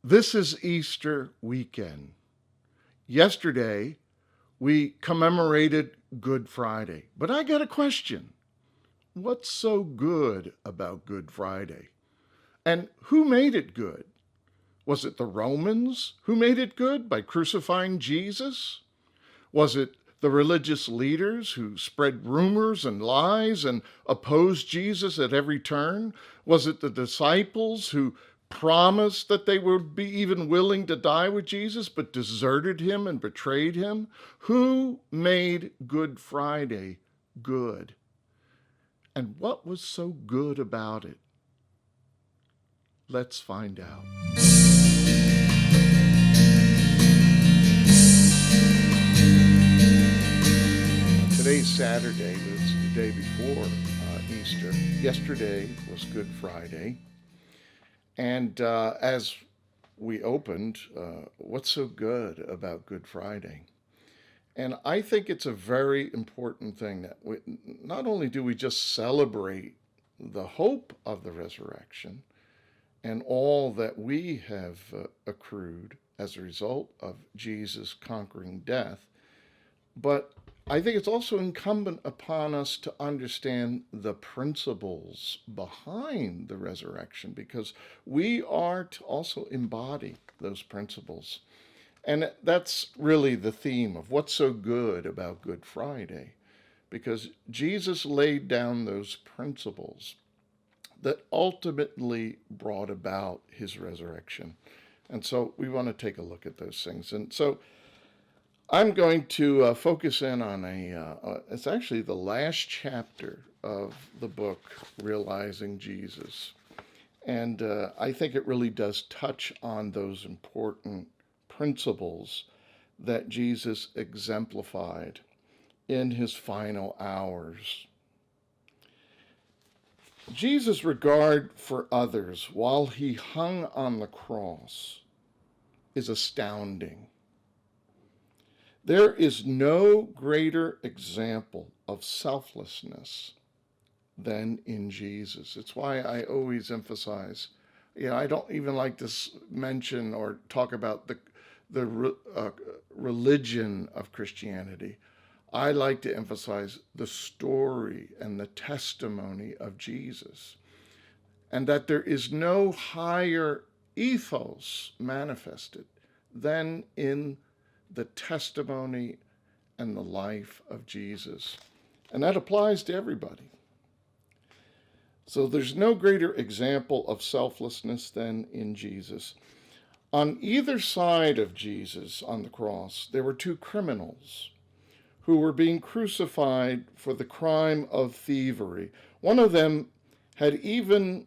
This is Easter weekend. Yesterday, we commemorated Good Friday. But I got a question. What's so good about Good Friday? And who made it good? Was it the Romans who made it good by crucifying Jesus? Was it the religious leaders who spread rumors and lies and opposed Jesus at every turn? Was it the disciples who promised that they would be even willing to die with Jesus but deserted him and betrayed him? Who made Good Friday good? And what was so good about it? Let's find out. Today's Saturday, but it's the day before Easter. Yesterday was Good Friday. And as we opened, what's so good about Good Friday? And I think it's a very important thing that not only do we just celebrate the hope of the resurrection and all that we have accrued as a result of Jesus conquering death, but I think it's also incumbent upon us to understand the principles behind the resurrection because we are to also embody those principles. And that's really the theme of what's so good about Good Friday, because Jesus laid down those principles that ultimately brought about his resurrection. And so we want to take a look at those things. And so I'm going to focus in on it's actually the last chapter of the book, Realizing Jesus. And I think it really does touch on those important principles that Jesus exemplified in his final hours. Jesus' regard for others while he hung on the cross is astounding. There is no greater example of selflessness than in Jesus. It's why I always emphasize, I don't even like to mention or talk about the religion of Christianity. I like to emphasize the story and the testimony of Jesus, and that there is no higher ethos manifested than in the testimony and the life of Jesus. And that applies to everybody. So there's no greater example of selflessness than in Jesus. On either side of Jesus on the cross, there were two criminals who were being crucified for the crime of thievery. One of them had even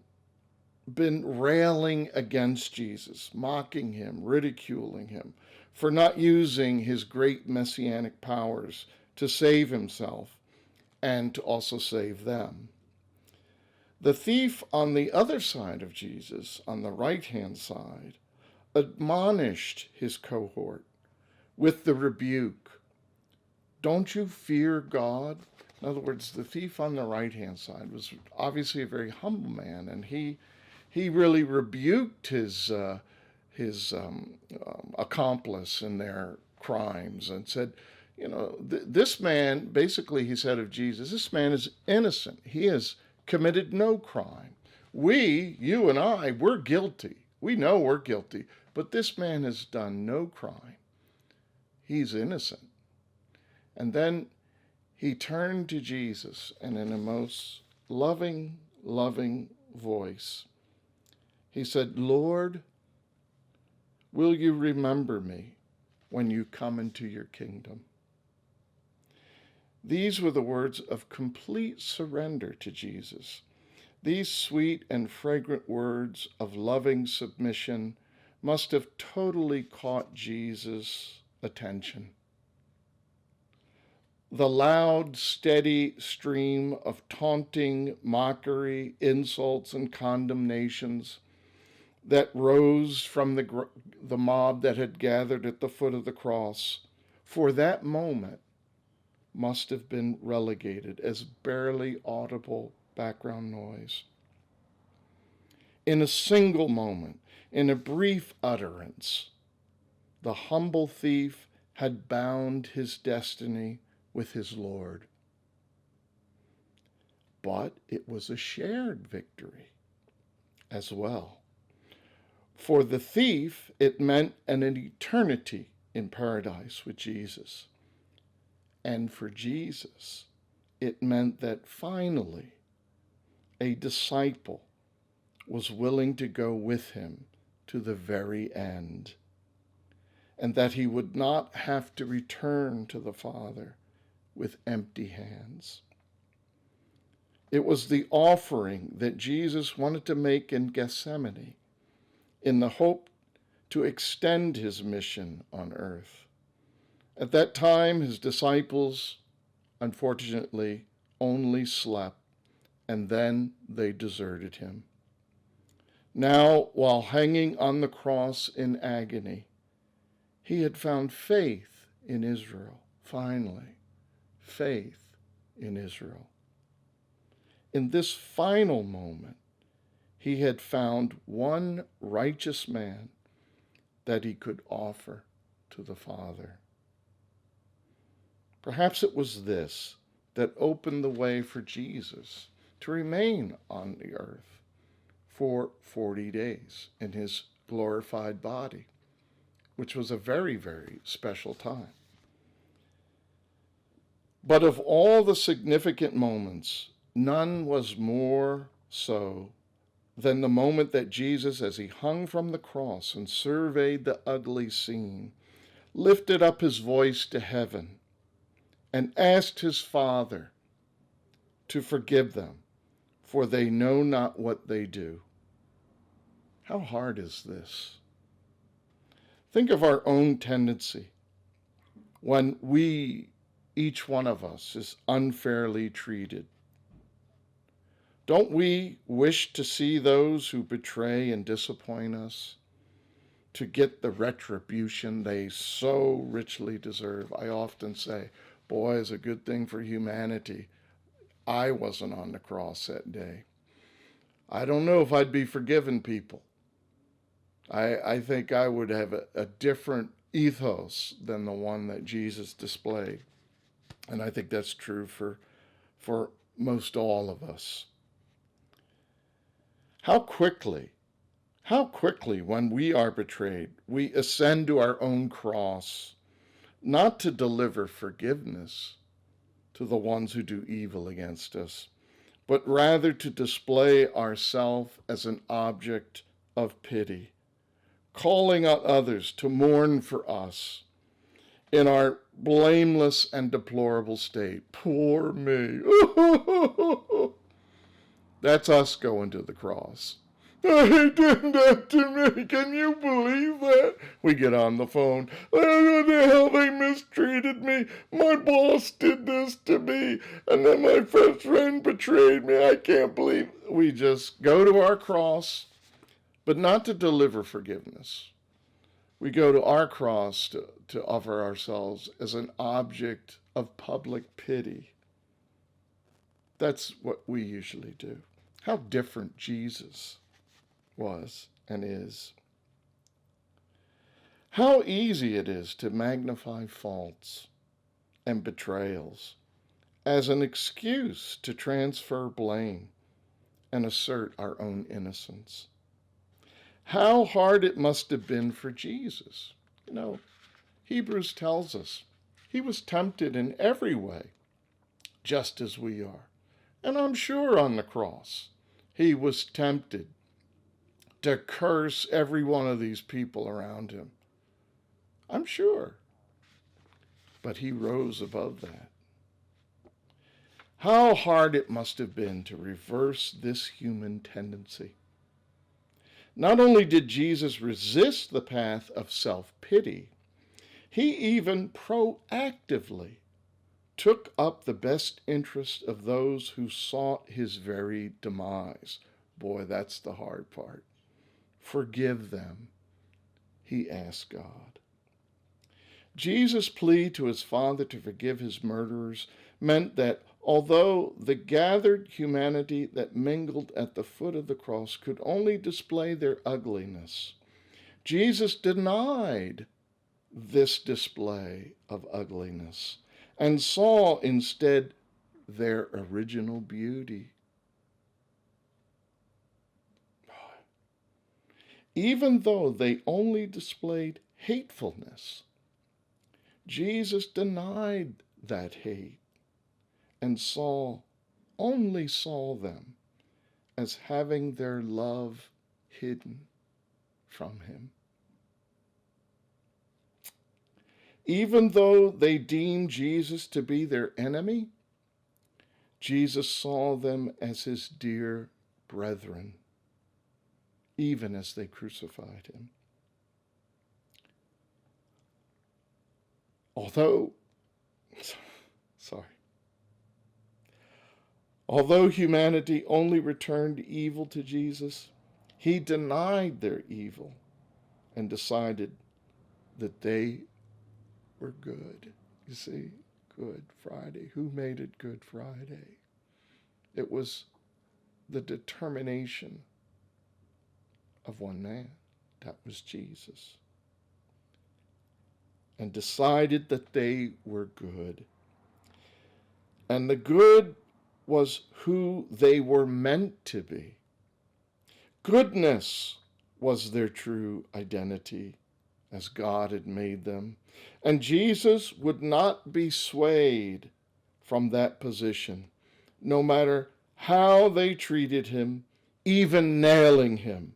been railing against Jesus, mocking him, ridiculing him for not using his great messianic powers to save himself and to also save them. The thief on the other side of Jesus, on the right-hand side, admonished his cohort with the rebuke, "Don't you fear God?" In other words, the thief on the right-hand side was obviously a very humble man, and he really rebuked his accomplice in their crimes and said, this man, basically he said of Jesus, this man is innocent. He has committed no crime. We, you and I, we're guilty. We know we're guilty, but this man has done no crime. He's innocent. And then he turned to Jesus and in a most loving voice, he said, "Lord, will you remember me when you come into your kingdom?" These were the words of complete surrender to Jesus. These sweet and fragrant words of loving submission must have totally caught Jesus' attention. The loud, steady stream of taunting, mockery, insults, and condemnations that rose from the mob that had gathered at the foot of the cross for that moment must have been relegated as barely audible background noise. In a single moment, In a brief utterance, the humble thief had bound his destiny with his Lord. But it was a shared victory as well. For the thief, it meant an eternity in paradise with Jesus. And for Jesus, it meant that finally a disciple was willing to go with him to the very end, and that he would not have to return to the Father with empty hands. It was the offering that Jesus wanted to make in Gethsemane in the hope to extend his mission on earth. At that time, his disciples, unfortunately, only slept, and then they deserted him. Now, while hanging on the cross in agony, he had found faith in Israel, finally, faith in Israel. In this final moment, he had found one righteous man that he could offer to the Father. Perhaps it was this that opened the way for Jesus to remain on the earth for 40 days in his glorified body, which was a very, very special time. But of all the significant moments, none was more so than the moment that Jesus, as he hung from the cross and surveyed the ugly scene, lifted up his voice to heaven and asked his Father to forgive them, for they know not what they do. How hard is this? Think of our own tendency when each one of us, is unfairly treated. Don't we wish to see those who betray and disappoint us to get the retribution they so richly deserve? I often say, boy, it's a good thing for humanity I wasn't on the cross that day. I don't know if I'd be forgiving people. I think I would have a different ethos than the one that Jesus displayed. And I think that's true for most all of us. How quickly, when we are betrayed, we ascend to our own cross, not to deliver forgiveness to the ones who do evil against us, but rather to display ourselves as an object of pity, calling out others to mourn for us in our blameless and deplorable state. Poor me. That's us going to the cross. He did that to me. Can you believe that? We get on the phone. Oh, the hell, they mistreated me. My boss did this to me. And then my best friend betrayed me. I can't believe it. We just go to our cross, but not to deliver forgiveness. We go to our cross to offer ourselves as an object of public pity. That's what we usually do. How different Jesus was and is. How easy it is to magnify faults and betrayals as an excuse to transfer blame and assert our own innocence. How hard it must have been for Jesus. Hebrews tells us he was tempted in every way, just as we are. And I'm sure on the cross, he was tempted to curse every one of these people around him. I'm sure. But he rose above that. How hard it must have been to reverse this human tendency. Not only did Jesus resist the path of self-pity, he even proactively took up the best interest of those who sought his very demise. Boy, that's the hard part. Forgive them, he asked God. Jesus' plea to his Father to forgive his murderers meant that although the gathered humanity that mingled at the foot of the cross could only display their ugliness Jesus denied this display of ugliness and saw instead their original beauty. Even though they only displayed hatefulness, Jesus denied that hate and only saw them as having their love hidden from him. Even though they deemed Jesus to be their enemy, Jesus saw them as his dear brethren, even as they crucified him. Although humanity only returned evil to Jesus, he denied their evil and decided that they were good. You see, Good Friday. Who made it Good Friday? It was the determination of one man. That was Jesus. And decided that they were good. And the good was who they were meant to be. Goodness was their true identity as God had made them. And Jesus would not be swayed from that position, no matter how they treated him, even nailing him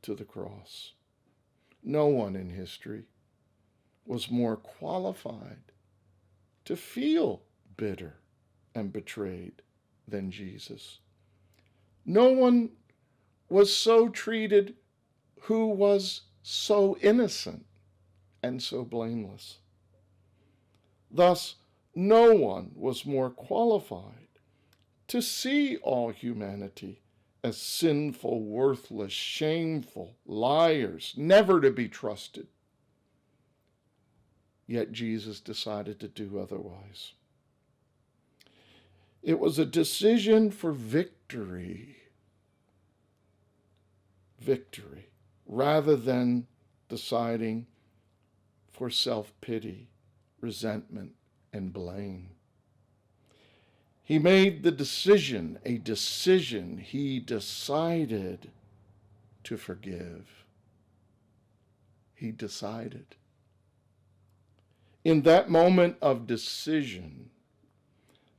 to the cross. No one in history was more qualified to feel bitter and betrayed than Jesus. No one was so treated who was so innocent and so blameless. Thus, no one was more qualified to see all humanity as sinful, worthless, shameful, liars, never to be trusted. Yet Jesus decided to do otherwise. It was a decision for victory, rather than deciding for self-pity, resentment, and blame. He made the decision, he decided to forgive. He decided. In that moment of decision,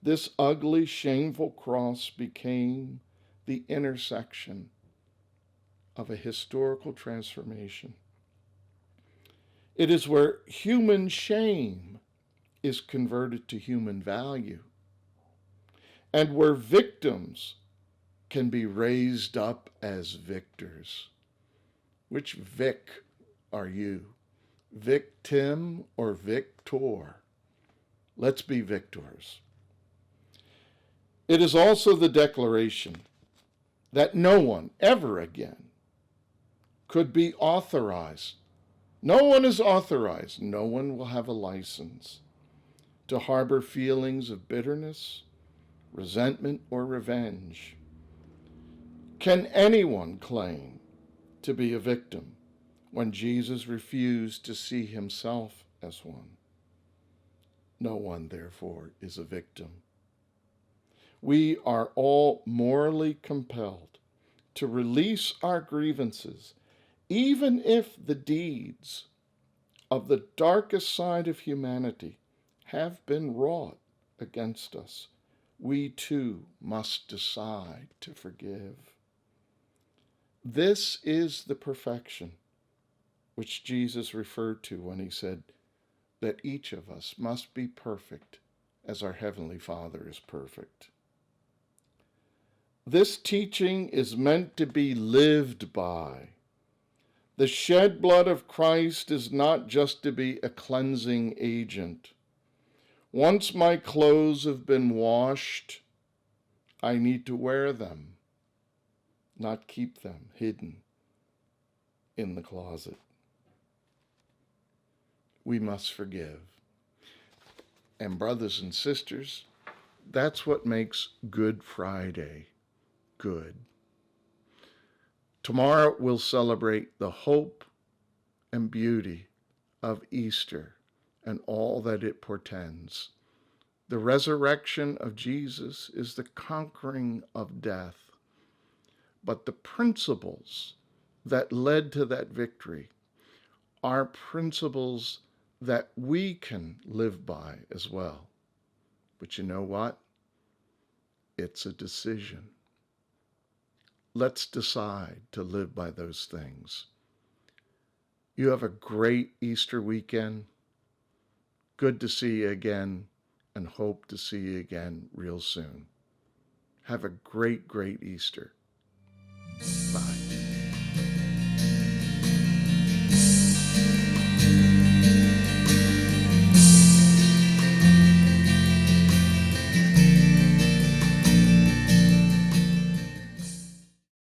this ugly, shameful cross became the intersection of a historical transformation. It is where human shame is converted to human value, and where victims can be raised up as victors. Which Vic are you? Victim or victor? Let's be victors. It is also the declaration that no one ever again could be authorized. No one is authorized. No one will have a license to harbor feelings of bitterness, resentment, or revenge. Can anyone claim to be a victim when Jesus refused to see himself as one? No one, therefore, is a victim. We are all morally compelled to release our grievances, even if the deeds of the darkest side of humanity have been wrought against us. We too must decide to forgive. This is the perfection which Jesus referred to when he said that each of us must be perfect as our Heavenly Father is perfect. This teaching is meant to be lived by. The shed blood of Christ is not just to be a cleansing agent. Once my clothes have been washed, I need to wear them, not keep them hidden in the closet. We must forgive. And brothers and sisters, that's what makes Good Friday good. Tomorrow we'll celebrate the hope and beauty of Easter and all that it portends. The resurrection of Jesus is the conquering of death. But the principles that led to that victory are principles that we can live by as well. But you know what? It's a decision. Let's decide to live by those things. You have a great Easter weekend. Good to see you again, and hope to see you again real soon. Have a great, great Easter.